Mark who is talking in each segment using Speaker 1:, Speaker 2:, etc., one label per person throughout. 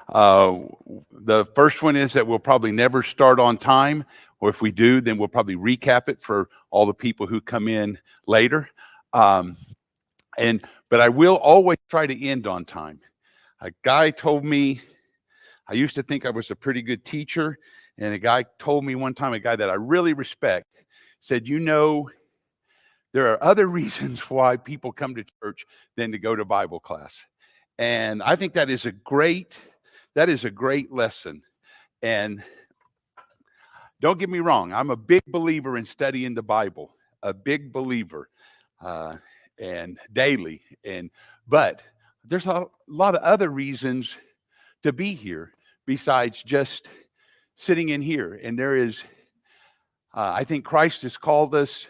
Speaker 1: Uh, the first one is that we'll probably never start on time, or if we do, then we'll probably recap it for all the people who come in later. Um, but I will always try to end on time. A guy told me, I used to think I was a pretty good teacher, and a guy told me one time, a guy that I really respect, said, there are other reasons why people come to church than to go to Bible class. And I think that is a great lesson. And don't get me wrong, I'm a big believer in studying the Bible, a big believer, uh, and daily. But there's a lot of other reasons to be here besides just sitting in here. And I think Christ has called us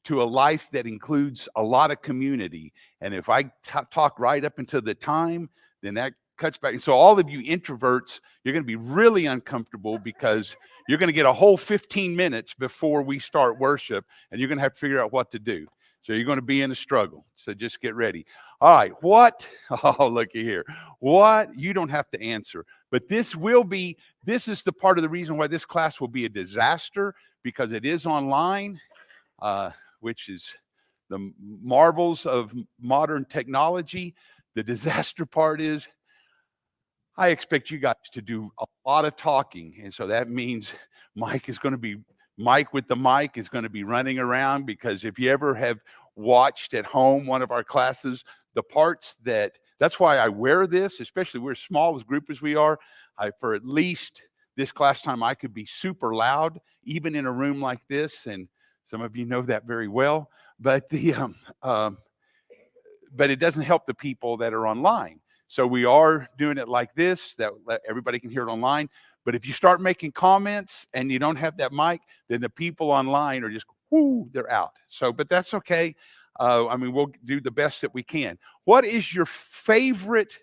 Speaker 1: to a life that includes a lot of community. And if I talk right up until the time, then that cuts back. And so all of you introverts, you're going to be really uncomfortable because you're going to get a whole 15 minutes before we start worship, and you're going to have to figure out what to do. So you're going to be in a struggle. So just get ready. All right. What? Oh, looky here. What? You don't have to answer. But this is the part of the reason why this class will be a disaster, because it is online, which is the marvels of modern technology. The disaster part is I expect you guys to do a lot of talking. And so that means Mike with the mic is going to be running around, because if you ever have watched at home one of our classes, that's why I wear this, especially we're as small as group as we are. For at least this class time, I could be super loud, even in a room like this. And some of you know that very well. But but it doesn't help the people that are online. So we are doing it like this, that everybody can hear it online. But if you start making comments and you don't have that mic, then the people online are just, they're out. But that's okay. We'll do the best that we can. What is your favorite?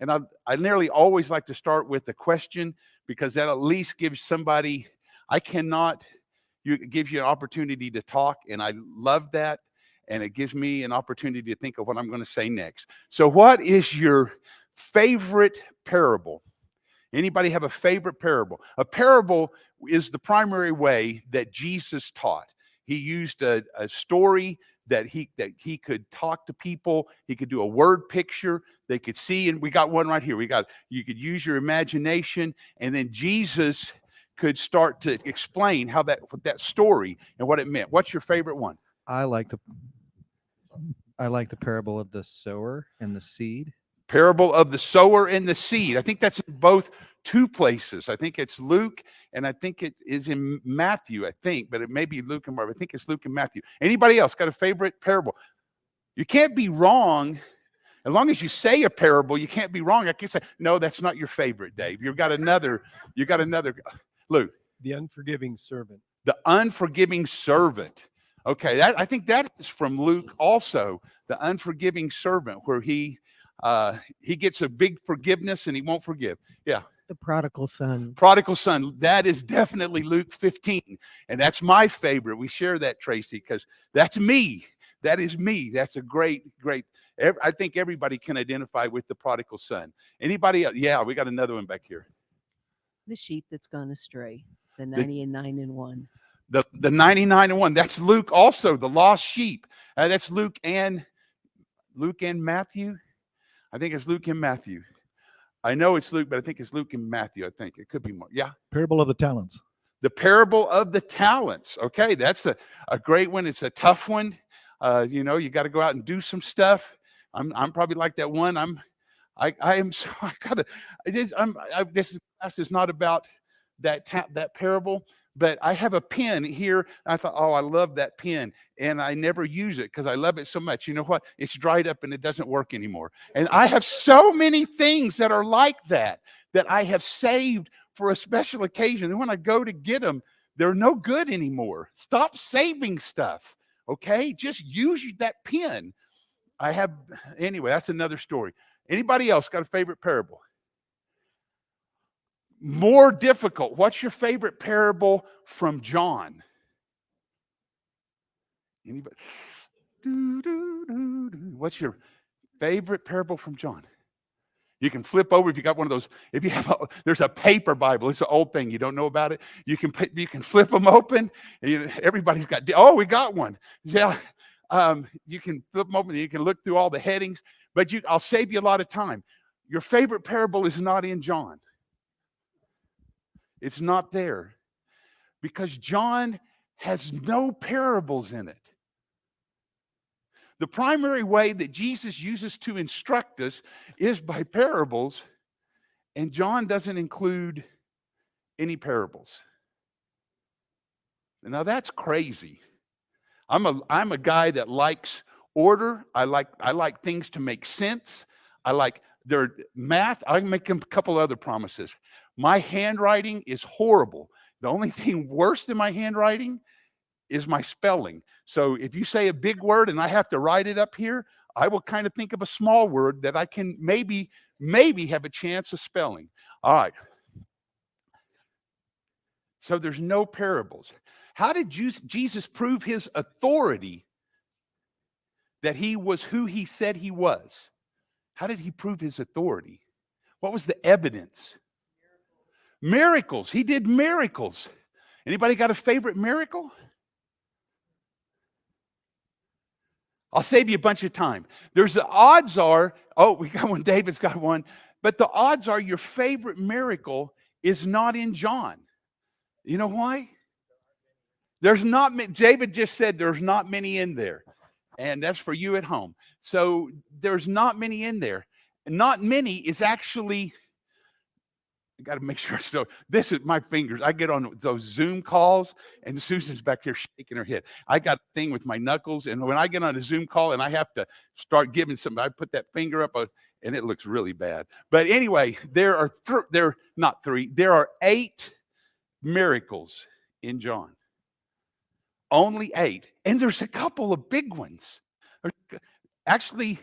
Speaker 1: And I nearly always like to start with the question, because that at least gives somebody, it gives you an opportunity to talk. And I love that. And it gives me an opportunity to think of what I'm going to say next. So what is your favorite parable? Anybody have a favorite parable? A parable is the primary way that Jesus taught. He used a story that he could talk to people. He could do a word picture. They could see, and we got one right here. You could use your imagination, and then Jesus could start to explain how that story and what it meant. What's your favorite one?
Speaker 2: I like the parable of the sower and the seed.
Speaker 1: Parable of the sower and the seed. I think that's in both two places. I think it's Luke, and I think it is in Matthew, I think, but it may be Luke and Mark. I think it's Luke and Matthew. Anybody else got a favorite parable? You can't be wrong. As long as you say a parable, you can't be wrong. I can say, no, that's not your favorite, Dave. You got another, Luke.
Speaker 3: The unforgiving servant.
Speaker 1: The unforgiving servant. Okay, I think that is from Luke also, the unforgiving servant, where he gets a big forgiveness and he won't forgive. Yeah.
Speaker 4: The prodigal son.
Speaker 1: Prodigal son. That is definitely Luke 15. And that's my favorite. We share that, Tracy, because that's me. That is me. That's a great. I think everybody can identify with the prodigal son. Anybody else? Yeah, we got another one back here.
Speaker 4: The sheep that's gone astray. The 99 and 1.
Speaker 1: The 99 and 1. That's Luke also, the lost sheep. That's Luke and Matthew. I think it's Luke and Matthew. I know it's Luke, but I think it's Luke and Matthew. I think it could be more. Yeah.
Speaker 5: Parable of the talents.
Speaker 1: The parable of the talents. Okay, that's a great one. It's a tough one. You got to go out and do some stuff. I'm probably like that one. This class is not about that parable, but I have a pen here. I thought, I love that pen, and I never use it because I love it so much. You know what? It's dried up and it doesn't work anymore. And I have so many things that are like that I have saved for a special occasion. And when I go to get them, they're no good anymore. Stop saving stuff, okay? Just use that pen. Anyway, that's another story. Anybody else got a favorite parable? More difficult. What's your favorite parable from John? Anybody? What's your favorite parable from John? You can flip over if you got one of those. If you have, there's a paper Bible. It's an old thing. You don't know about it. You can flip them open. And everybody's got. Oh, we got one. Yeah, you can flip them open. You can look through all the headings. But I'll save you a lot of time. Your favorite parable is not in John. It's not there because John has no parables in it. The primary way that Jesus uses to instruct us is by parables, and John doesn't include any parables. Now that's crazy. I'm a guy that likes order. I like things to make sense. I like their math. I can make a couple other promises. My handwriting is horrible. The only thing worse than my handwriting is my spelling. So if you say a big word and I have to write it up here, I will kind of think of a small word that I can maybe have a chance of spelling. All right. So there's no parables. How did Jesus prove his authority that he was who he said he was? How did he prove his authority? What was the evidence? Miracles. He did miracles. Anybody got a favorite miracle? I'll save you a bunch of time. There's the odds are, we got one, David's got one, but the odds are your favorite miracle is not in John. You know why? There's not many. David just said there's not many in there. And that's for you at home. So there's not many in there. Not many is actually, I got to make sure. So this is my fingers. I get on those Zoom calls and Susan's back here shaking her head. I got a thing with my knuckles. And when I get on a Zoom call and I have to start giving I put that finger up and it looks really bad. But anyway, there are 8 miracles in John. Only 8. And there's a couple of big ones. Actually,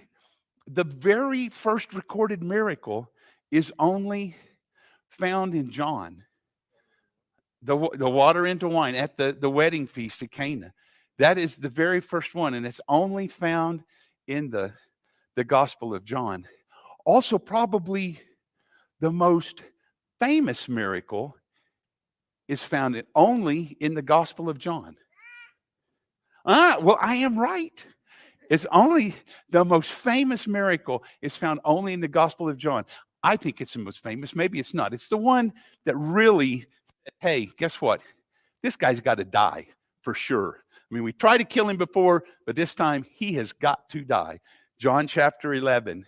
Speaker 1: the very first recorded miracle is only found in John. The water into wine at the wedding feast at Cana. That is the very first one, and it's only found in the Gospel of John. Also, probably the most famous miracle is found only in the Gospel of John. Well, I am right. It's only the most famous miracle is found only in the Gospel of John. I think it's the most famous. Maybe it's not. It's the one that really said, hey, guess what? This guy's got to die for sure. I mean, we tried to kill him before, but this time he has got to die. John chapter 11.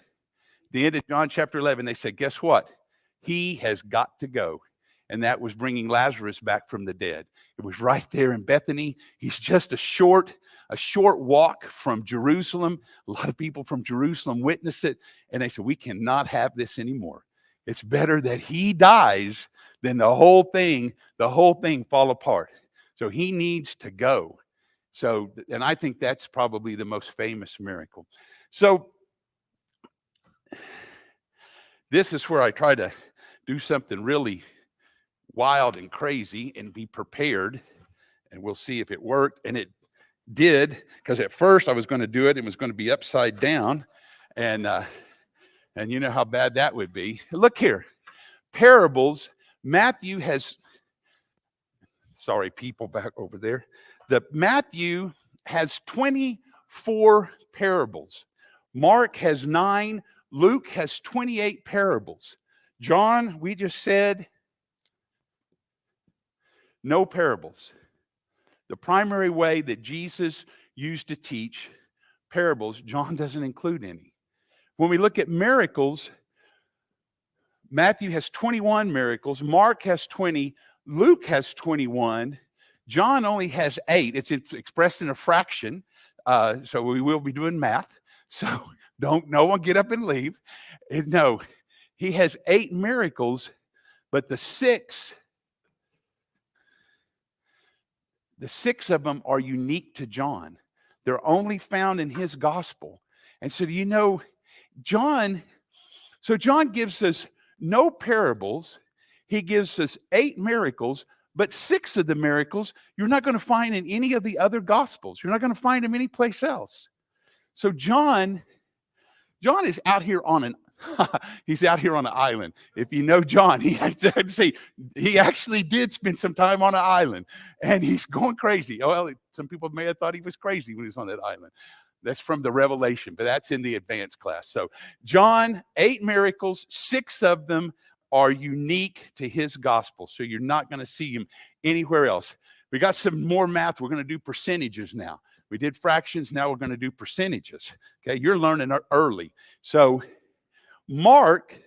Speaker 1: The end of John chapter 11, they said, guess what? He has got to go. And that was bringing Lazarus back from the dead. It was right there in Bethany. He's just a short walk from Jerusalem. A lot of people from Jerusalem witnessed it, and they said, we cannot have this anymore. It's better that he dies than the whole thing fall apart. So he needs to go. So, and I think that's probably the most famous miracle. So this is where I try to do something really wild and crazy and be prepared, and we'll see if it worked. And it did, because at first I was going to do it, it was going to be upside down, and you know how bad that would be. Look here, parables. Matthew has, sorry, people back over there. Matthew has 24 parables. Mark has 9. Luke has 28 parables. John, we just said, no parables. The primary way that Jesus used to teach parables, John doesn't include any. When we look at miracles, Matthew has 21 miracles, Mark has 20, Luke has 21, John only has 8. It's expressed in a fraction, so we will be doing math. So no one get up and leave. No, he has 8 miracles, but the 6 of them are unique to John. They're only found in his gospel. And so, you know, John gives us no parables. He gives us 8 miracles, but 6 of the miracles you're not going to find in any of the other gospels. You're not going to find them anyplace else. So John is out here on He's out here on an island. If you know John, he actually did spend some time on an island, and he's going crazy. Well, some people may have thought he was crazy when he was on that island. That's from the Revelation, but that's in the advanced class. So John, 8 miracles, 6 of them are unique to his gospel. So you're not going to see him anywhere else. We got some more math. We're going to do percentages now. We did fractions. Now we're going to do percentages. Okay, you're learning early. So Mark,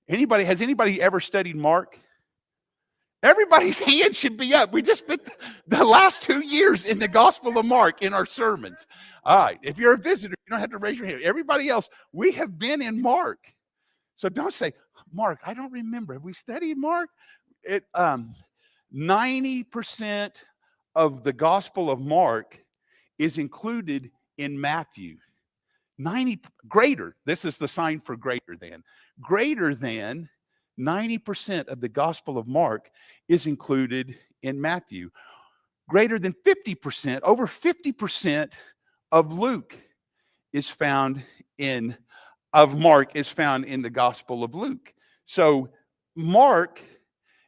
Speaker 1: has anybody ever studied Mark? Everybody's hand should be up. We just spent the last 2 years in the Gospel of Mark in our sermons. All right, if you're a visitor, you don't have to raise your hand. Everybody else, we have been in Mark. So don't say, Mark, I don't remember. Have we studied Mark? 90% of the Gospel of Mark is included in Matthew. 90 greater. This is the sign for greater than. Greater than 90% of the Gospel of Mark is included in Matthew. Greater than 50%, over 50% of Luke is found in, of Mark is found in the Gospel of Luke. So Mark,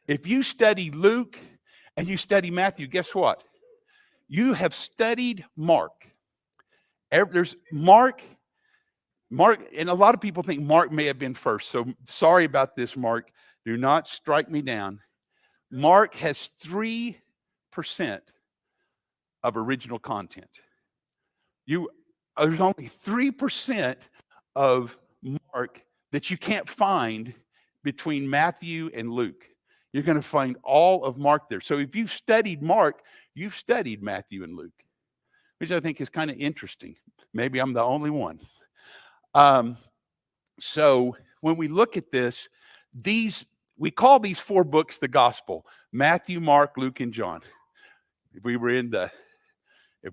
Speaker 1: if you study Luke and you study Matthew, guess what? You have studied Mark. There's Mark, and a lot of people think Mark may have been first. So sorry about this, Mark. Do not strike me down. Mark has 3% of original content. There's only 3% of Mark that you can't find between Matthew and Luke. You're going to find all of Mark there. So if you've studied Mark, you've studied Matthew and Luke, which I think is kind of interesting. Maybe I'm the only one. So when we look at this, we call these 4 books the gospel: Matthew, Mark, Luke, and John. If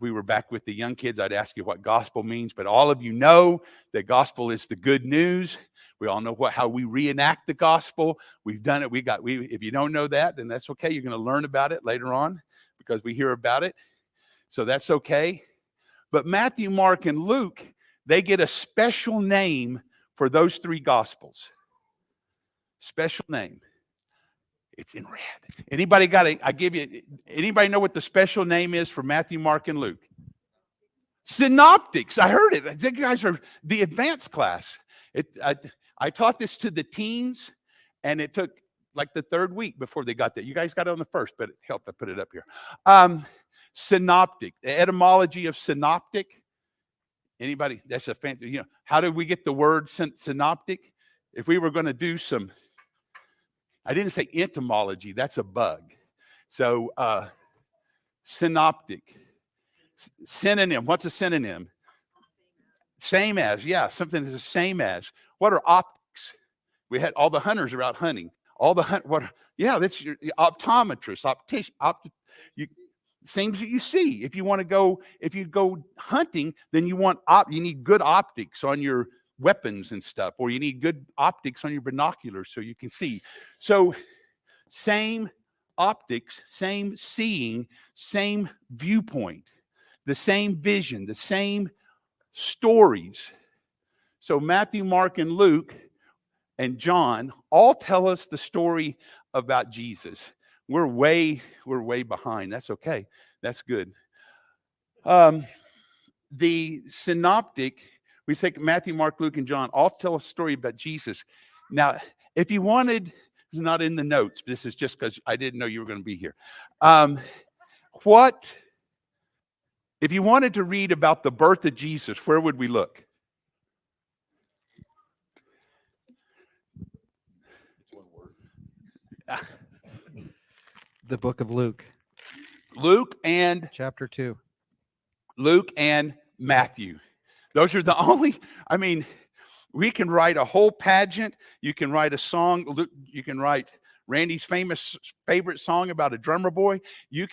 Speaker 1: we were back with the young kids, I'd ask you what gospel means, but all of you know that gospel is the good news. We all know how we reenact the gospel. We've done it. If you don't know that, then that's okay. You're going to learn about it later on because we hear about it. So that's okay. But Matthew, Mark, and Luke, they get a special name for those 3 gospels. Special name. It's in red. Anybody anybody know what the special name is for Matthew, Mark, and Luke? Synoptics. I heard it. I think you guys are the advanced class. I taught this to the teens, and it took like the 3rd week before they got that. You guys got it on the 1st, but it helped. I put it up here. Synoptic. The etymology of synoptic. Anybody? That's a fancy. How did we get the word synoptic? If we were going to do some, I didn't say entomology. That's a bug. So synoptic. Synonym. What's a synonym? Same as. Yeah, something that's the same as. What are optics? We had all the hunters are out hunting. All the that's your optometrist, optician. Things that you see. If you go hunting, then you need good optics on your weapons and stuff, or you need good optics on your binoculars so you can see. So same optics, same seeing, same viewpoint, the same vision, the same stories. So Matthew, Mark, and Luke and John all tell us the story about Jesus. We're way behind. That's okay. That's good. The synoptic, we say Matthew, Mark, Luke, and John all tell a story about Jesus. Now, if you wanted, it's not in the notes. This is just because I didn't know you were going to be here. If you wanted to read about the birth of Jesus, where would we look?
Speaker 2: The book of Luke.
Speaker 1: Luke and
Speaker 2: Chapter 2.
Speaker 1: Luke and Matthew. Those are the only, we can write a whole pageant. You can write a song. You can write Randy's favorite song about a drummer boy. You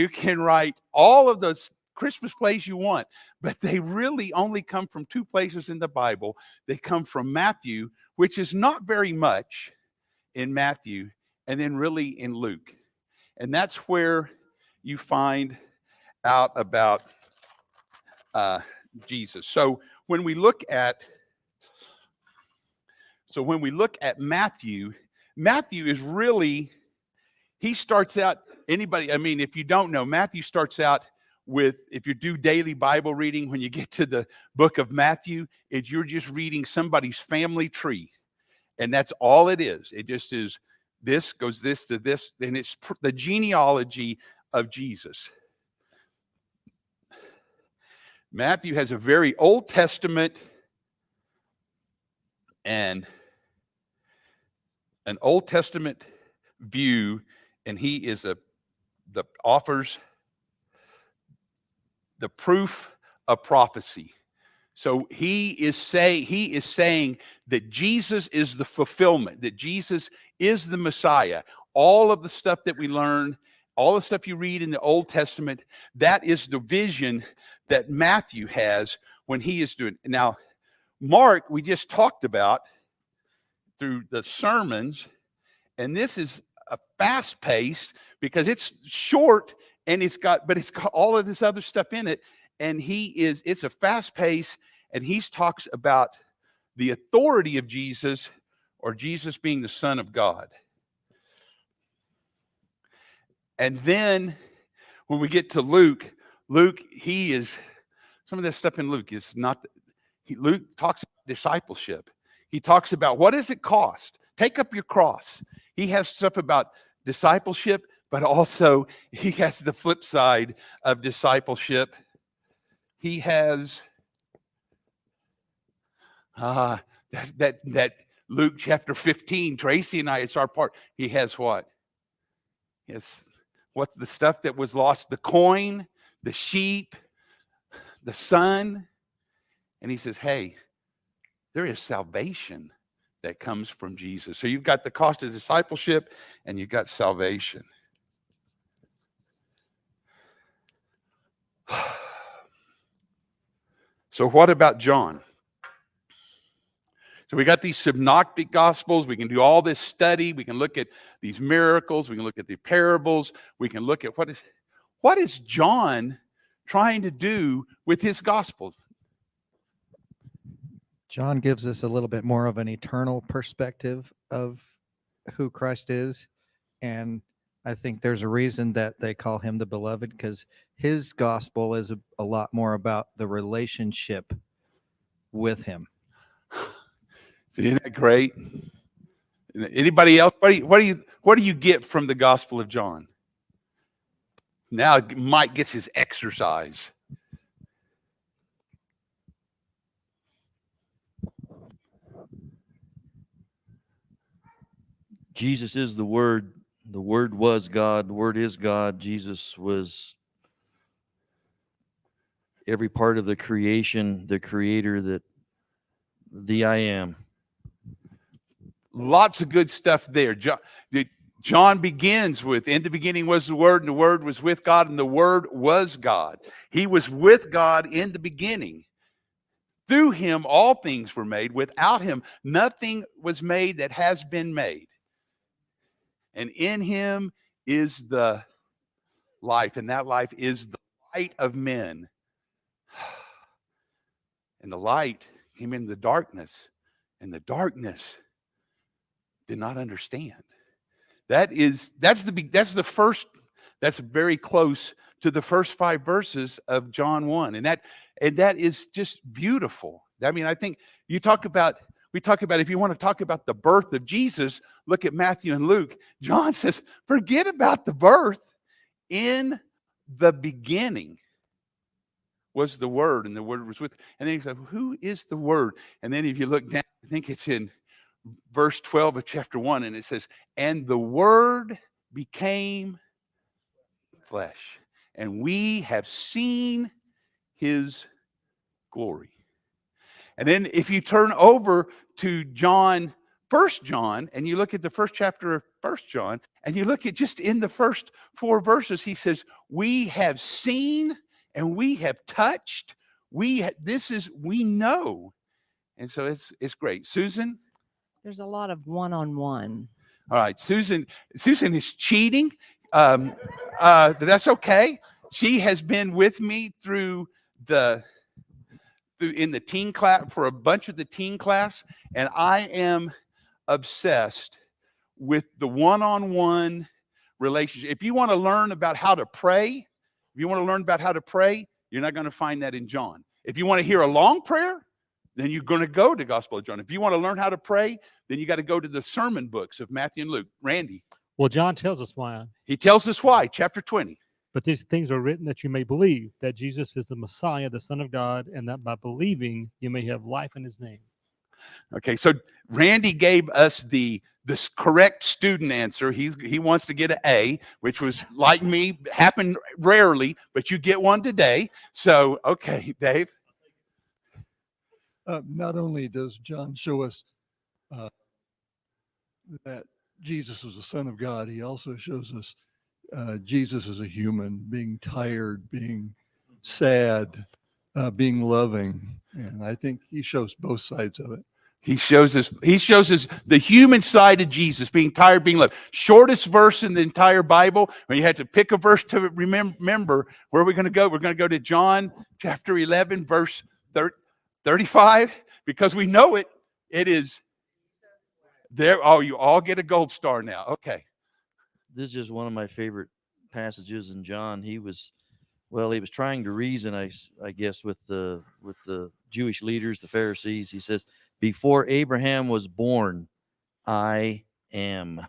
Speaker 1: can write all of those Christmas plays you want, but they really only come from 2 places in the Bible. They come from Matthew, which is not very much in Matthew, and then really in Luke. And that's where you find out about Jesus. So when we look at So when we look at Matthew, Matthew is really, he starts out, anybody, I mean, if you don't know, Matthew starts out with, if you do daily Bible reading, when you get to the book of Matthew, you're just reading somebody's family tree. And that's all it is. It just is, this goes this to this, and it's the genealogy of Jesus. Matthew has a very Old Testament and an Old Testament view, and he is offers the proof of prophecy. So he is saying that Jesus is the fulfillment, that Jesus is the Messiah. All of the stuff that we learn, all the stuff you read in the Old Testament, that is the vision that Matthew has when he is doing. Now, Mark, we just talked about through the sermons, and this is a fast pace because it's short and it's got all of this other stuff in it. And it's a fast pace, and he talks about the authority of Jesus, or Jesus being the Son of God. And then when we get to Luke, he is, some of this stuff in Luke is not, Luke talks about discipleship. He talks about, what does it cost? Take up your cross. He has stuff about discipleship, but also he has the flip side of discipleship. He has that Luke chapter 15, Tracy and I, it's our part. He has what? Yes. What's the stuff that was lost? The coin, the sheep, the son. And he says, hey, there is salvation that comes from Jesus. So you've got the cost of discipleship and you've got salvation. So what about John? So we got these synoptic gospels. We can do all this study. We can look at these miracles. We can look at the parables. We can look at what is John trying to do with his gospel?
Speaker 2: John gives us a little bit more of an eternal perspective of who Christ is. And I think there's a reason that they call him the beloved, because his gospel is a lot more about the relationship with him.
Speaker 1: Isn't that great? Anybody else? What do you get from the Gospel of John? Now Mike gets his exercise.
Speaker 5: Jesus is the Word. The Word was God. The Word is God. Jesus was every part of the creation, the Creator, the I Am.
Speaker 1: Lots of good stuff there. John begins with, in the beginning was the Word, and the Word was with God, and the Word was God. He was with God in the beginning. Through him, all things were made. Without him, nothing was made that has been made. And in him is the life, and that life is the light of men. And the light came into the darkness, and the darkness did not understand. That's very close to the first 5 verses of John 1. And that is just beautiful. I mean, I think we talk about, if you want to talk about the birth of Jesus, look at Matthew and Luke. John says, forget about the birth. In the beginning was the Word, and the Word was with. And then he said, who is the Word? And then if you look down, I think it's in verse 12 of chapter 1, and it says, and the Word became flesh, and we have seen his glory. And then if you turn over to John, 1 John, and you look at the first chapter of 1 John, and you look at just in the first 4 verses, he says, we have seen and we have touched. We know. And so it's great. Susan?
Speaker 4: There's a lot of one-on-one.
Speaker 1: All right, Susan is cheating. That's okay. She has been with me through in the teen class for a bunch of the teen class, and I am obsessed with the one-on-one relationship. If you want to learn about how to pray, you're not going to find that in John. If you want to hear a long prayer, then you're going to go to Gospel of John. If you want to learn how to pray, then you got to go to the sermon books of Matthew and Luke. Randy,
Speaker 6: Well, John tells us why.
Speaker 1: he tells us why, chapter 20.
Speaker 6: But these things are written that you may believe that Jesus is the Messiah, the Son of God, and that by believing you may have life in his name.
Speaker 1: Okay, so Randy gave us the correct student answer. He wants to get an A, which was, like me, happened rarely, but you get one today. So, okay, Dave.
Speaker 3: Not only does John show us that Jesus was the Son of God, he also shows us Jesus as a human, being tired, being sad, being loving. And I think he shows both sides of it.
Speaker 1: He shows us the human side of Jesus, being tired, being loved. Shortest verse in the entire Bible. When you had to pick a verse to remember, where are we going to go? We're going to go to John chapter 11, verse 35, because we know it. It is there. Oh, you all get a gold star now. Okay.
Speaker 5: This is just one of my favorite passages in John. He was trying to reason, I guess, with the Jewish leaders, the Pharisees. He says, "Before Abraham was born, I am."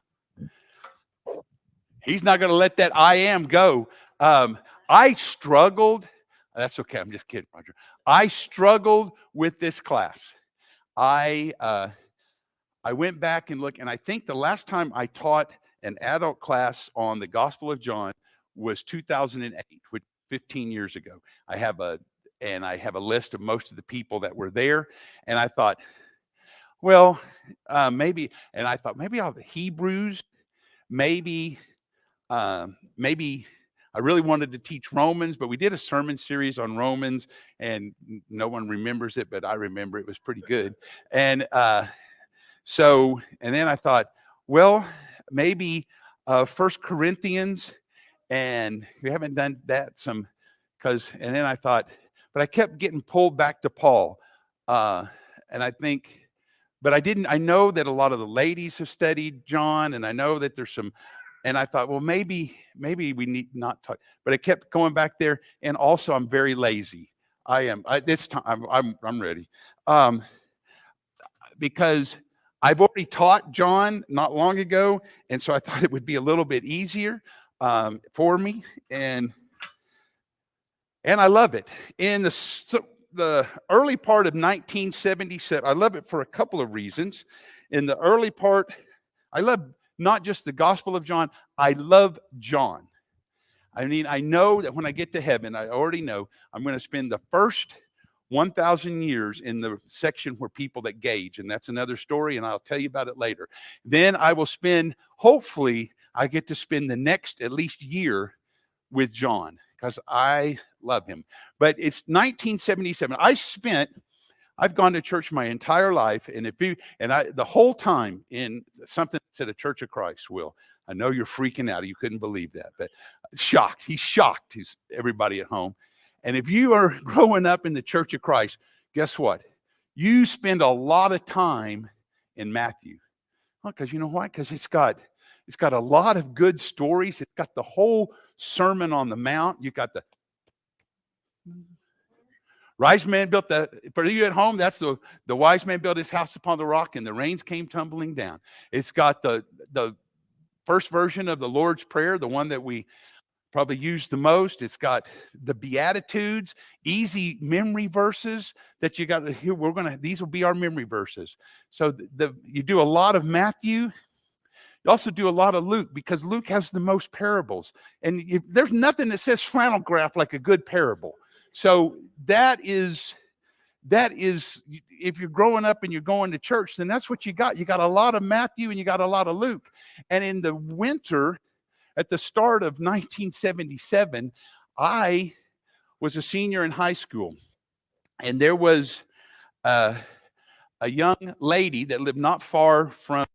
Speaker 1: He's not going to let that "I am" go. I struggled. That's okay. I'm just kidding, Roger. I struggled with this class. I went back and looked, and I think the last time I taught an adult class on the Gospel of John was 2008, which 15 years ago. I have a list of most of the people that were there, and I thought, well, maybe I'll Hebrews, maybe I really wanted to teach Romans, but we did a sermon series on Romans, and no one remembers it, but I remember it was pretty good. And then I thought, well, maybe 1 Corinthians, and we haven't done that and then I thought, but I kept getting pulled back to Paul. And I think, but I know that a lot of the ladies have studied John, and I know that there's some, and I thought, well, maybe we need not talk, but I kept going back there. And also I'm very lazy. This time I'm ready. Because I've already taught John not long ago, and so I thought it would be a little bit easier for me, and I love it. In the early part of 1977, I love it for a couple of reasons. In the early part, I love not just the Gospel of John, I love John. I mean, I know that when I get to heaven, I already know I'm going to spend the first 1,000 years in the section where people that gauge, and that's another story, and I'll tell you about it later. Then I will hopefully I get to spend the next at least year with John, because I love him. But it's 1977. I've gone to church my entire life, and the whole time in something that said a Church of Christ. Will, I know you're freaking out. You couldn't believe that, but shocked. He's shocked. He's everybody at home. And if you are growing up in the Church of Christ, guess what? You spend a lot of time in Matthew. Well, because you know why? Because it's got a lot of good stories. It's got the whole Sermon on the Mount. You got the wise man built for you at home, that's the wise man built his house upon the rock, and the rains came tumbling down. It's got the first version of the Lord's Prayer, the one that we probably use the most. It's got the Beatitudes, easy memory verses that you got to hear. These will be our memory verses. So you do a lot of Matthew. You also do a lot of Luke, because Luke has the most parables. And there's nothing that says flannel graph like a good parable. So that is, if you're growing up and you're going to church, then that's what you got. You got a lot of Matthew and you got a lot of Luke. And in the winter, at the start of 1977, I was a senior in high school. And there was a young lady that lived not far from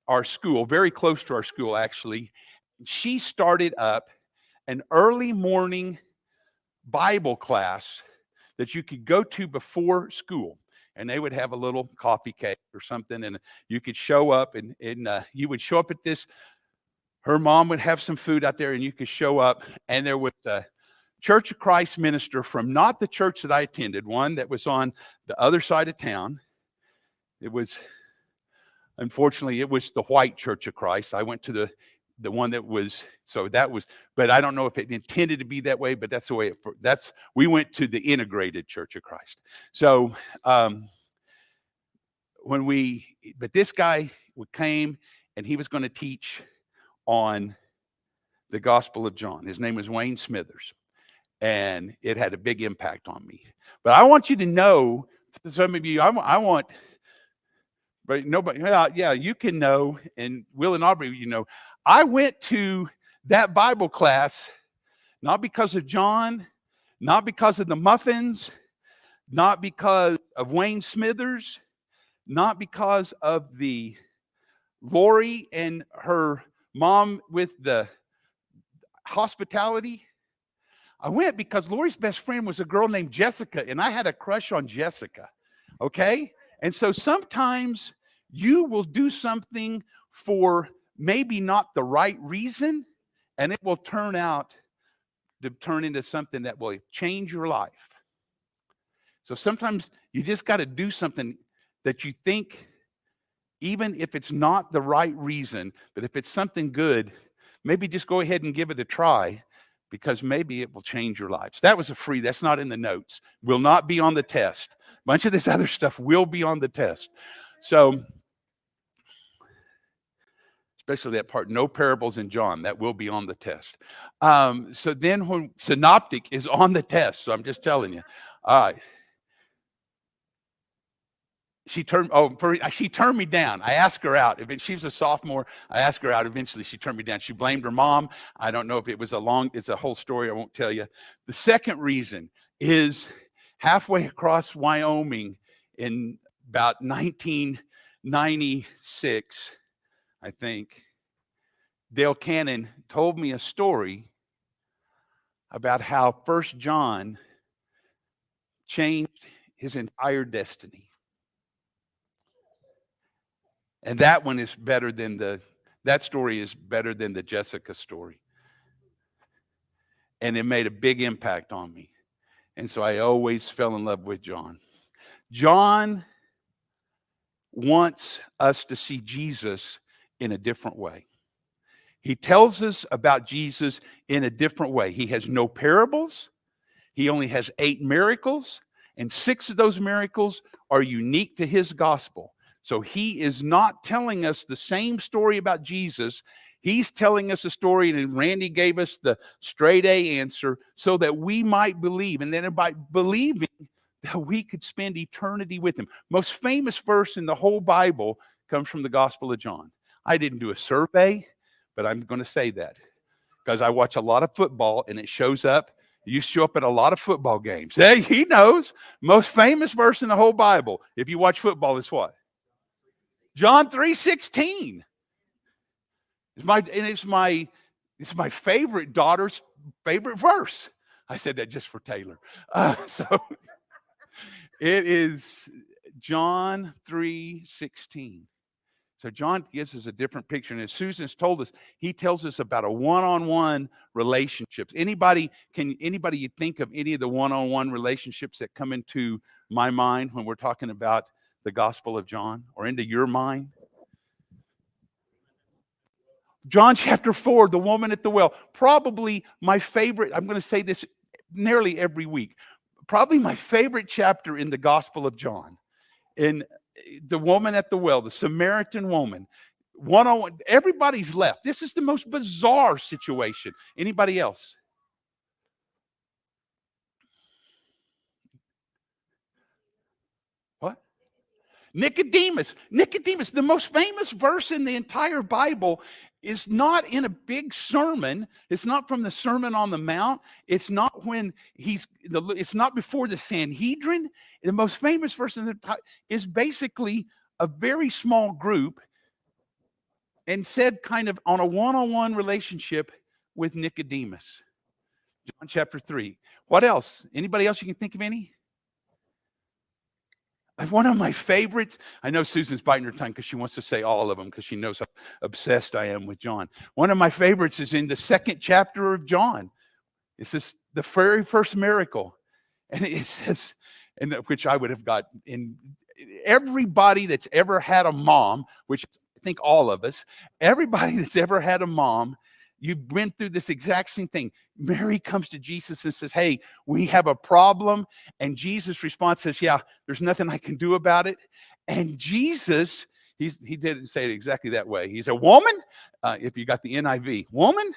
Speaker 1: our school, very close to our school, actually. She started up an early morning Bible class that you could go to before school, and they would have a little coffee cake or something, and you could show up, and you would show up at this. Her mom would have some food out there, and you could show up, and there was a Church of Christ minister from not the church that I attended, one that was on the other side of town. It was, unfortunately, it was the white Church of Christ. I went to the one that was, so that was, but I don't know if it intended to be that way, but that's the way we went to the integrated Church of Christ. So but this guy came, and he was going to teach on the Gospel of John. His name was Wayne Smithers, and it had a big impact on me. But I want you to know, some of you, I want, but nobody, yeah, you can know, and Will and Aubrey, you know, I went to that Bible class not because of John, not because of the muffins, not because of Wayne Smithers, not because of the Lori and her mom with the hospitality. I went because Lori's best friend was a girl named Jessica, and I had a crush on Jessica. Okay? And so sometimes you will do something for maybe not the right reason, and it will turn into something that will change your life. So sometimes you just got to do something that you think, even if it's not the right reason, but if it's something good, maybe just go ahead and give it a try, because maybe it will change your lives. That was that's not in the notes. Will not be on the test. A bunch of this other stuff will be on the test. So, especially that part, no parables in John, that will be on the test. So then when synoptic is on the test, so I'm just telling you. All right. She turned me down. I asked her out. She was a sophomore. I asked her out. Eventually, she turned me down. She blamed her mom. I don't know if it was it's a whole story. I won't tell you. The second reason is halfway across Wyoming in about 1996, I think, Dale Cannon told me a story about how 1 John changed his entire destiny. And that one is better than that story is better than the Jessica story. And it made a big impact on me. And so I always fell in love with John. John wants us to see Jesus in a different way. He tells us about Jesus in a different way. He has no parables. He only has 8 miracles, and 6 of those miracles are unique to his gospel. So he is not telling us the same story about Jesus. He's telling us a story, and Randy gave us the straight A answer so that we might believe. And then by believing, that we could spend eternity with him. Most famous verse in the whole Bible comes from the Gospel of John. I didn't do a survey, but I'm going to say that because I watch a lot of football, and it shows up. You show up at a lot of football games. Hey, he knows. Most famous verse in the whole Bible, if you watch football, is what? John 3:16. It's my favorite daughter's favorite verse. I said that just for Taylor. So it is John 3:16. So John gives us a different picture. And as Susan's told us, he tells us about a one-on-one relationships. Anybody think of any of the one-on-one relationships that come into my mind when we're talking about the Gospel of John, or into your mind? John chapter 4, the woman at the well, probably my favorite. I'm going to say this nearly every week. Probably my favorite chapter in the Gospel of John. In the woman at the well, the Samaritan woman, one-on-one, everybody's left. This is the most bizarre situation. Anybody else? What? Nicodemus, the most famous verse in the entire Bible, is not in a big sermon. It's not from the Sermon on the Mount. It's not it's not before the Sanhedrin. The most famous verse in the is basically a very small group, and said kind of on a one-on-one relationship with Nicodemus. John chapter 3. What else? Anybody else you can think of any? One of my favorites, I know Susan's biting her tongue because she wants to say all of them because she knows how obsessed I am with John. One of my favorites is in the 2nd chapter of John. It says the very first miracle. And it says, and which I would have got in everybody that's ever had a mom, which I think all of us, everybody that's ever had a mom, you've been through this exact same thing. Mary comes to Jesus and says, hey, we have a problem. And Jesus' response says, yeah, there's nothing I can do about it. And Jesus, he didn't say it exactly that way. He's a woman, if you got the NIV, woman,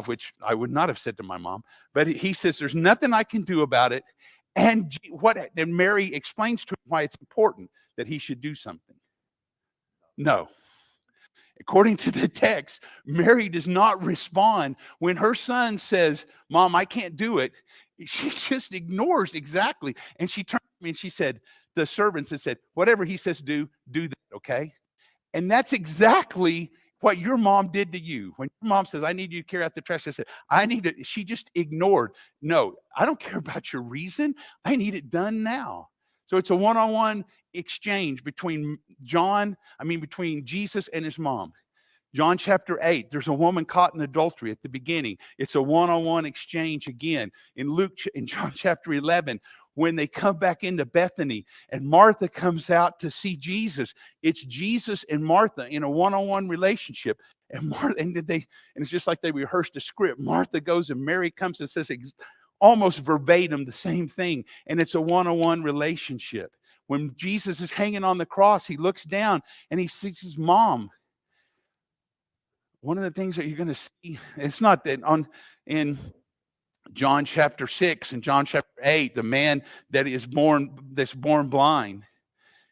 Speaker 1: which I would not have said to my mom. But he says, there's nothing I can do about it. And Mary explains to him why it's important that he should do something. No. According to the text, Mary does not respond when her son says, Mom, I can't do it. She just ignores exactly. And she turned to me and she said, the servants had said, whatever he says do that, okay? And that's exactly what your mom did to you. When your mom says, I need you to carry out the trash, I said, she just ignored. No, I don't care about your reason. I need it done now. So it's a one-on-one exchange between Jesus and his mom. John chapter 8, there's a woman caught in adultery at the beginning. It's a one-on-one exchange again. In John chapter 11, when they come back into Bethany and Martha comes out to see Jesus, it's Jesus and Martha in a one-on-one relationship. And it's just like they rehearsed a script. Martha goes and Mary comes and says almost verbatim the same thing. And it's a one-on-one relationship. When Jesus is hanging on the cross, he looks down and he sees his mom. One of the things that you're going to see, it's not that in John chapter 6 and John chapter 8, the man that's born blind.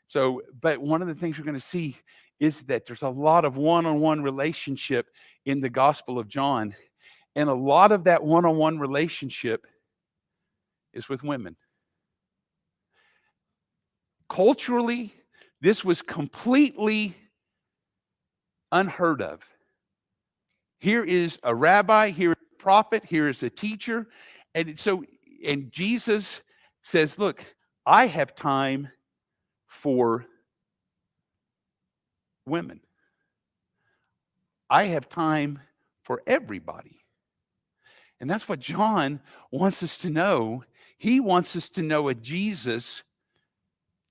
Speaker 1: So, but one of the things you're going to see is that there's a lot of one-on-one relationship in the Gospel of John. And a lot of that one-on-one relationship is with women. Culturally, this was completely unheard of. Here is a rabbi, here is a prophet, here is a teacher. And Jesus says, look, I have time for women. I have time for everybody. And that's what John wants us to know. He wants us to know a Jesus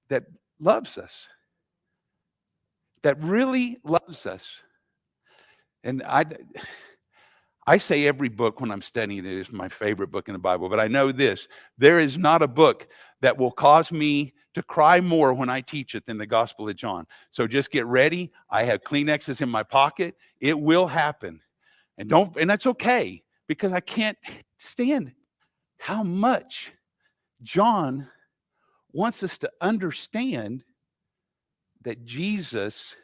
Speaker 1: that loves us, that really loves us. And I say every book when I'm studying it is my favorite book in the Bible, but I know this: there is not a book that will cause me to cry more when I teach it than the Gospel of John. So just get ready. I have Kleenexes in my pocket. It will happen. And that's okay, because I can't stand how much John wants us to understand that Jesus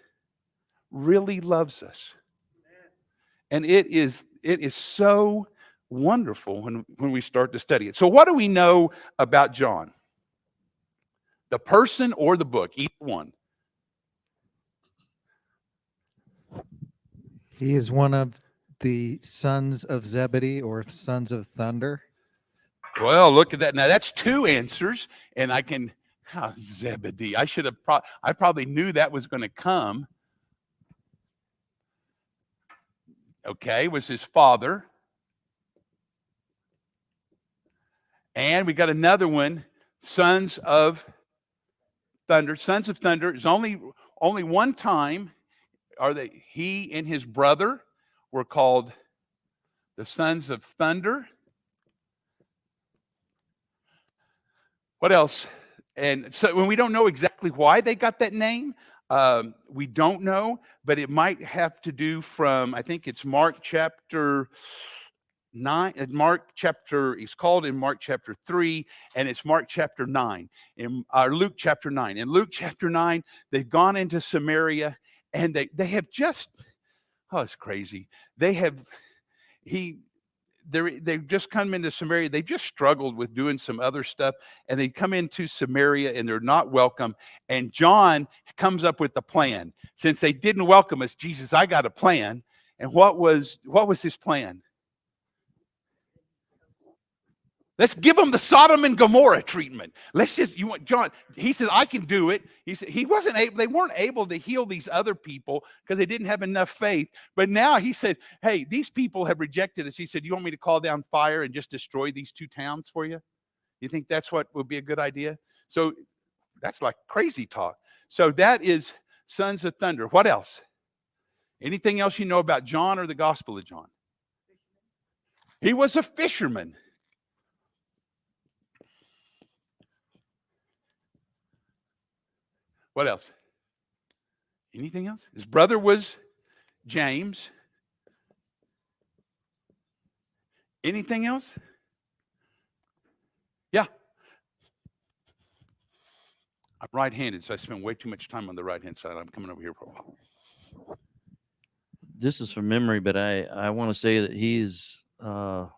Speaker 1: really loves us. And it is so wonderful when we start to study it. So what do we know about John? The person or the book, either one.
Speaker 2: He is one of the sons of Zebedee, or sons of thunder.
Speaker 1: Well, look at that. Now that's two answers, and Zebedee. I probably knew that was going to come. Okay, was his father. And we got another one, sons of thunder. Sons of thunder is only one time he and his brother were called the sons of thunder. What else? And so when we don't know exactly why they got that name, we don't know, but it might have to do from, I think it's Mark chapter 9. It's called in Mark chapter 3, and it's Mark chapter 9, in Luke chapter 9. In Luke chapter 9, they've gone into Samaria, and they have just, it's crazy. They've just come into Samaria. They've just struggled with doing some other stuff, and they come into Samaria and they're not welcome. And John comes up with the plan. Since they didn't welcome us, Jesus, I got a plan. And what was his plan? Let's give them the Sodom and Gomorrah treatment. Let's just, you want John, he said, I can do it. He said, they weren't able to heal these other people because they didn't have enough faith. But now he said, hey, these people have rejected us. He said, you want me to call down fire and just destroy these 2 towns for you? You think that's what would be a good idea? So that's like crazy talk. So that is Sons of Thunder. What else? Anything else you know about John or the Gospel of John? He was a fisherman. What else? Anything else? His brother was James. Anything else? Yeah. I'm right-handed, so I spend way too much time on the right-hand side. I'm coming over here for a while.
Speaker 5: This is from memory, but I want to say that he's one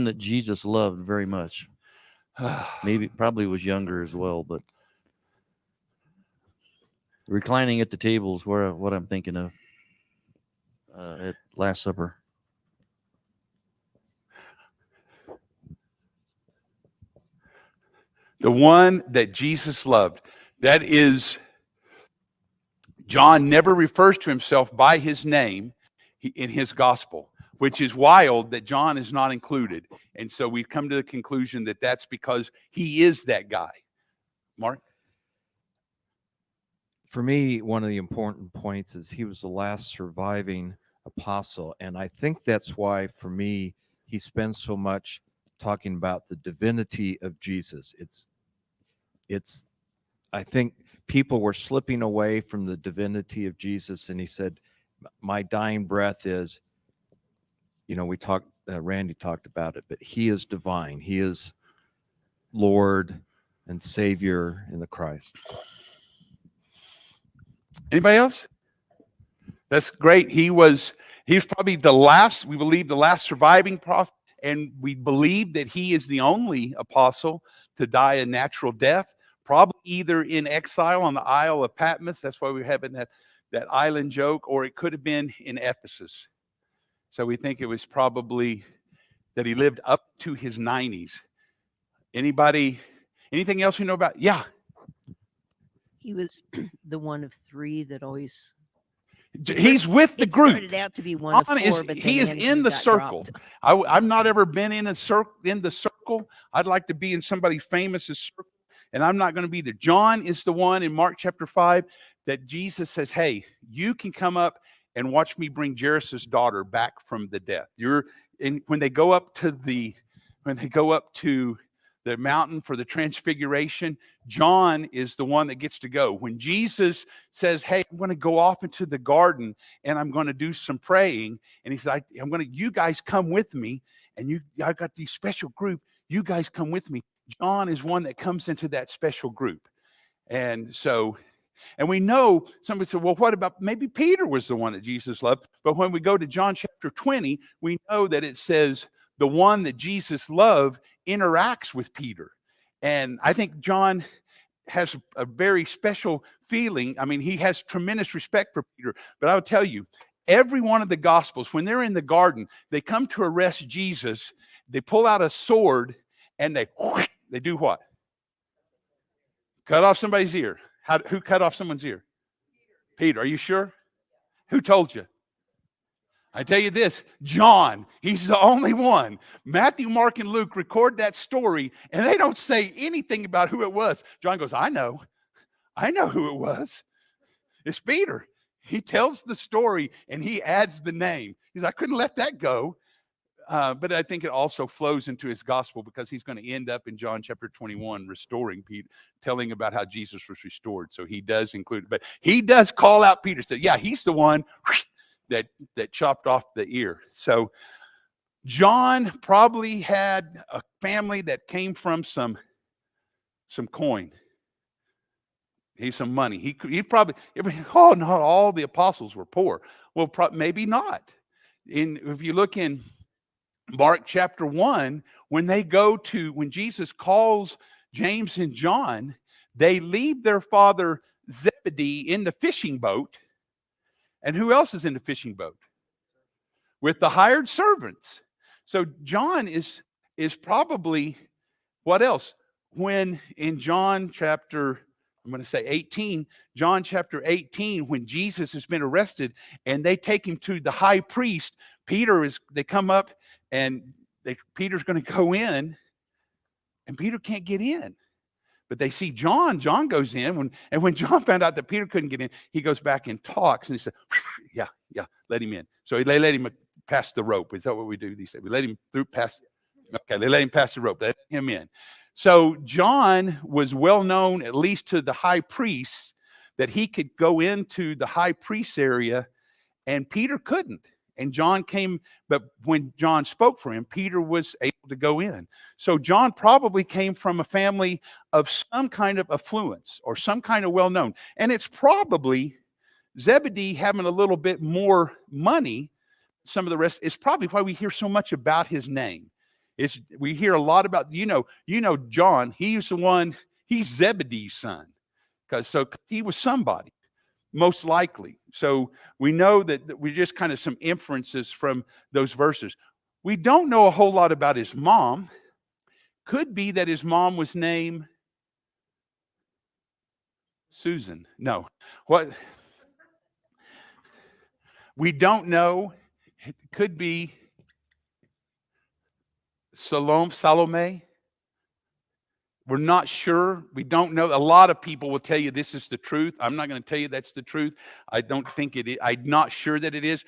Speaker 5: that Jesus loved very much. Maybe probably was younger as well, but reclining at the table is what I'm thinking of at Last Supper.
Speaker 1: The one that Jesus loved. That is, John never refers to himself by his name in his gospel, which is wild that John is not included. And so we've come to the conclusion that that's because he is that guy. Mark?
Speaker 7: For me, one of the important points is he was the last surviving apostle. And I think that's why, for me, he spends so much talking about the divinity of Jesus. I think people were slipping away from the divinity of Jesus. And he said, my dying breath is, Randy talked about it, but he is divine. He is Lord and Savior in the Christ.
Speaker 1: Anybody else? That's great. He was probably the last, we believe, the last surviving prophet, and we believe that he is the only apostle to die a natural death, probably either in exile on the Isle of Patmos. That's why we're having that island joke, or it could have been in Ephesus. So we think it was probably that he lived up to his 90s. Anything else you know about? Yeah.
Speaker 4: He was the one of 3 that always.
Speaker 1: He's with the
Speaker 4: It
Speaker 1: group.
Speaker 4: started out to be one of 4, but
Speaker 1: He
Speaker 4: then
Speaker 1: is
Speaker 4: Andrew
Speaker 1: in the
Speaker 4: got
Speaker 1: circle.
Speaker 4: dropped.
Speaker 1: I've not ever been in the circle. I'd like to be in somebody famous's circle, and I'm not going to be there. John is the one in Mark chapter 5 that Jesus says, hey, you can come up and watch me bring Jairus' daughter back from the death. When they go up to the mountain for the transfiguration, John is the one that gets to go. When Jesus says, hey, I'm going to go off into the garden and I'm going to do some praying, and he says, you guys come with me, and I've got these special group, you guys come with me. John is one that comes into that special group. And we know, somebody said, well, what about, maybe Peter was the one that Jesus loved. But when we go to John chapter 20, we know that it says the one that Jesus loved interacts with Peter. And I think John has a very special feeling. I mean, he has tremendous respect for Peter. But I'll tell you, every one of the Gospels, when they're in the garden, they come to arrest Jesus. They pull out a sword and they do what? Cut off somebody's ear. Who cut off someone's ear? Peter. Are you sure? Who told you? I tell you this, John, he's the only one. Matthew, Mark, and Luke record that story, and they don't say anything about who it was. John goes, I know who it was. It's Peter. He tells the story, and he adds the name. He's, I couldn't let that go. But I think it also flows into his gospel, because he's going to end up in John chapter 21 restoring Peter, telling about how Jesus was restored. So he does include it. But he does call out Peter, said, yeah, he's the one that chopped off the ear. So John probably had a family that came from some coin. He's some money. He probably, not all the apostles were poor. Well, maybe not. If you look in Mark chapter 1, when Jesus calls James and John, they leave their father Zebedee in the fishing boat. And who else is in the fishing boat? With the hired servants. So John is, is probably what else? When in John chapter, I'm going to say 18, John chapter 18, when Jesus has been arrested and they take him to the high priest, they come up and Peter's going to go in, and Peter can't get in. But they see John goes in, and when John found out that Peter couldn't get in, he goes back and talks, and he said, yeah, let him in. So they let him pass the rope. Is that what we do? They say we let him through pass. Okay, they let him pass the rope. They let him in. So John was well known, at least to the high priests, that he could go into the high priest area, and Peter couldn't. And John came, but when John spoke for him, Peter was able to go in. So John probably came from a family of some kind of affluence or some kind of well-known. And it's probably Zebedee having a little bit more money. Some of the rest is probably why we hear so much about his name. We hear a lot about, John, he's Zebedee's son. So he was somebody. Most likely. So we know that we just kind of some inferences from those verses. We don't know a whole lot about his mom. Could be that his mom was named Susan. No. What? We don't know. It could be Salome. We're not sure. We don't know. A lot of people will tell you this is the truth. I'm not going to tell you that's the truth. I don't think it is. I'm not sure that it is.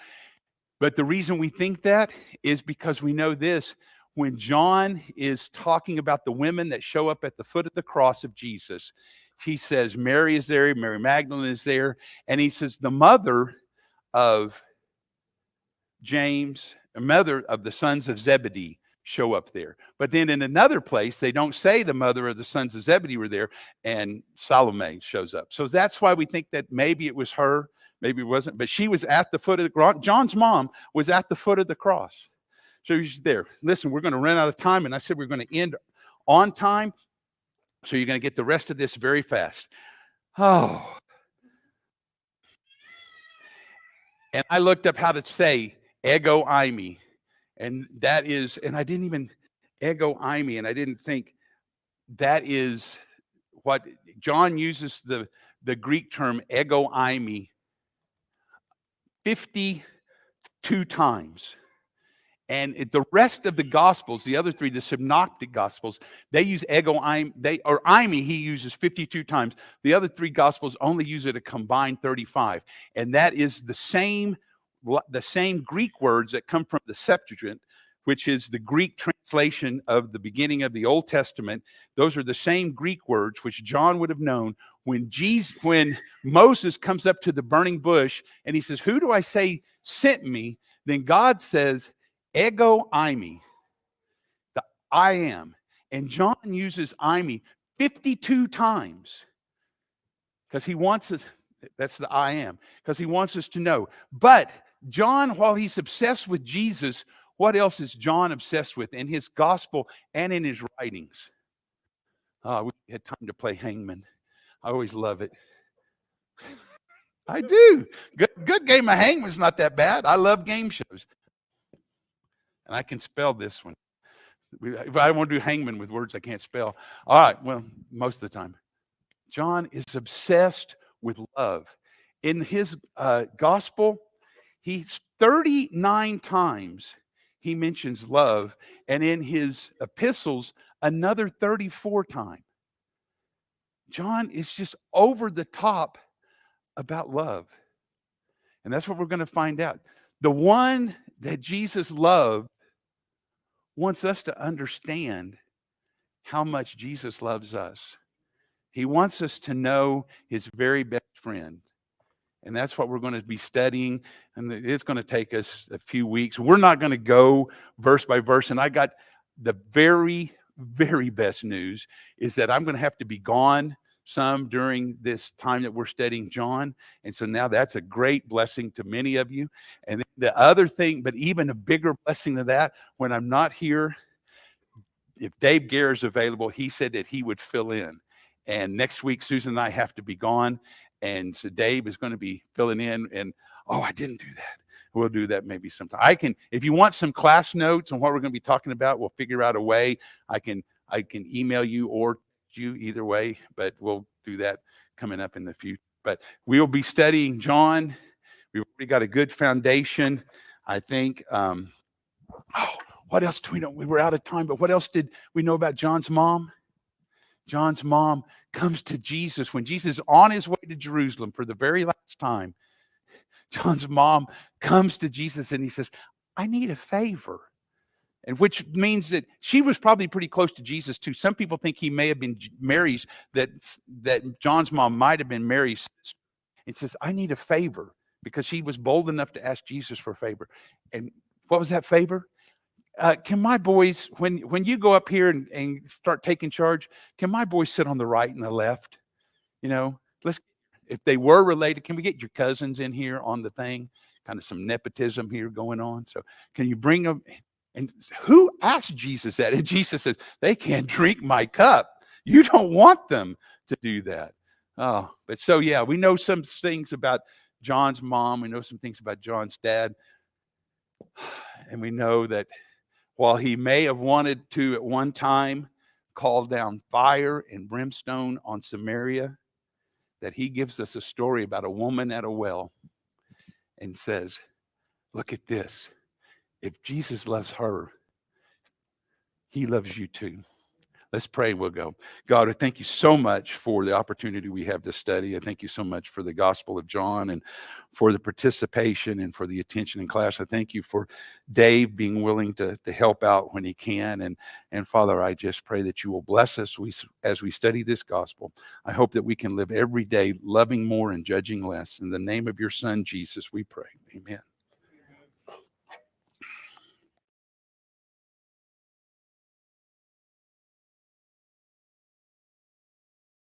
Speaker 1: But the reason we think that is because we know this. When John is talking about the women that show up at the foot of the cross of Jesus, he says Mary is there, Mary Magdalene is there, and he says the mother of James, a mother of the sons of Zebedee, show up there. But then in another place, they don't say the mother of the sons of Zebedee were there, and Salome shows up. So that's why we think that maybe it was her, maybe it wasn't, but she was at the foot of the cross. John's mom was at the foot of the cross. So she's there. Listen, we're going to run out of time, and I said we're going to end on time, so you're going to get the rest of this very fast. Oh. And I looked up how to say ego eimi. And that is, and I didn't even ego eimi, and I didn't think that is what John uses the Greek term ego eimi 52 times. And the rest of the Gospels, the other three, the synoptic Gospels, they use ego eimi, eimi he uses 52 times. The other three Gospels only use it a combined 35. And that is the same Greek words that come from the Septuagint, which is the Greek translation of the beginning of the Old Testament. Those are the same Greek words which John would have known when Moses comes up to the burning bush and he says, "Who do I say sent me?" Then God says, "Ego eimi," the I am. And John uses eimi 52 times because he wants us, that's the I am, because he wants us to know. But John, while he's obsessed with Jesus, what else is John obsessed with in his gospel and in his writings? We had time to play hangman. I always love it. I do. Good game of hangman's not that bad. I love game shows. And I can spell this one. If I want to do hangman with words I can't spell. All right, well, most of the time. John is obsessed with love. In his gospel, he's 39 times he mentions love, and in his epistles, another 34 times. John is just over the top about love. And that's what we're going to find out. The one that Jesus loved wants us to understand how much Jesus loves us. He wants us to know his very best friend. And that's what we're going to be studying. And it's going to take us a few weeks. We're not going to go verse by verse. And I got the very, very best news is that I'm going to have to be gone some during this time that we're studying John. And so now that's a great blessing to many of you. And the other thing, but even a bigger blessing than that, when I'm not here, if Dave Gare is available, he said that he would fill in. And next week, Susan and I have to be gone. And so Dave is going to be filling in. And, oh, I didn't do that. we'll do that maybe sometime. I can, if you want some class notes on what we're going to be talking about, we'll figure out a way. I can email you or you either way, but we'll do that coming up in the future. But we'll be studying John. We've already got a good foundation, I think. What else do we know? We were out of time, but what else did we know about John's mom? John's mom comes to Jesus when Jesus is on his way to Jerusalem for the very last time. John's mom comes to Jesus and he says, I need a favor. And which means that she was probably pretty close to Jesus too. Some people think he may have been Mary's, that John's mom might have been Mary's sister. It says, I need a favor, because she was bold enough to ask Jesus for a favor. And what was that favor? Can my boys, when you go up here and start taking charge, can my boys sit on the right and the left? You know, if they were related, can we get your cousins in here on the thing? Kind of some nepotism here going on. So can you bring them? And who asked Jesus that? And Jesus said, they can't drink my cup. You don't want them to do that. Oh, but so yeah, we know some things about John's mom. We know some things about John's dad. And we know that while he may have wanted to at one time call down fire and brimstone on Samaria, that he gives us a story about a woman at a well and says, look at this. If Jesus loves her, he loves you too. Let's pray. We'll go. God, I thank you so much for the opportunity we have to study. I thank you so much for the Gospel of John and for the participation and for the attention in class. I thank you for Dave being willing to help out when he can. And Father, I just pray that you will bless us as we study this gospel. I hope that we can live every day loving more and judging less. In the name of your Son, Jesus, we pray. Amen.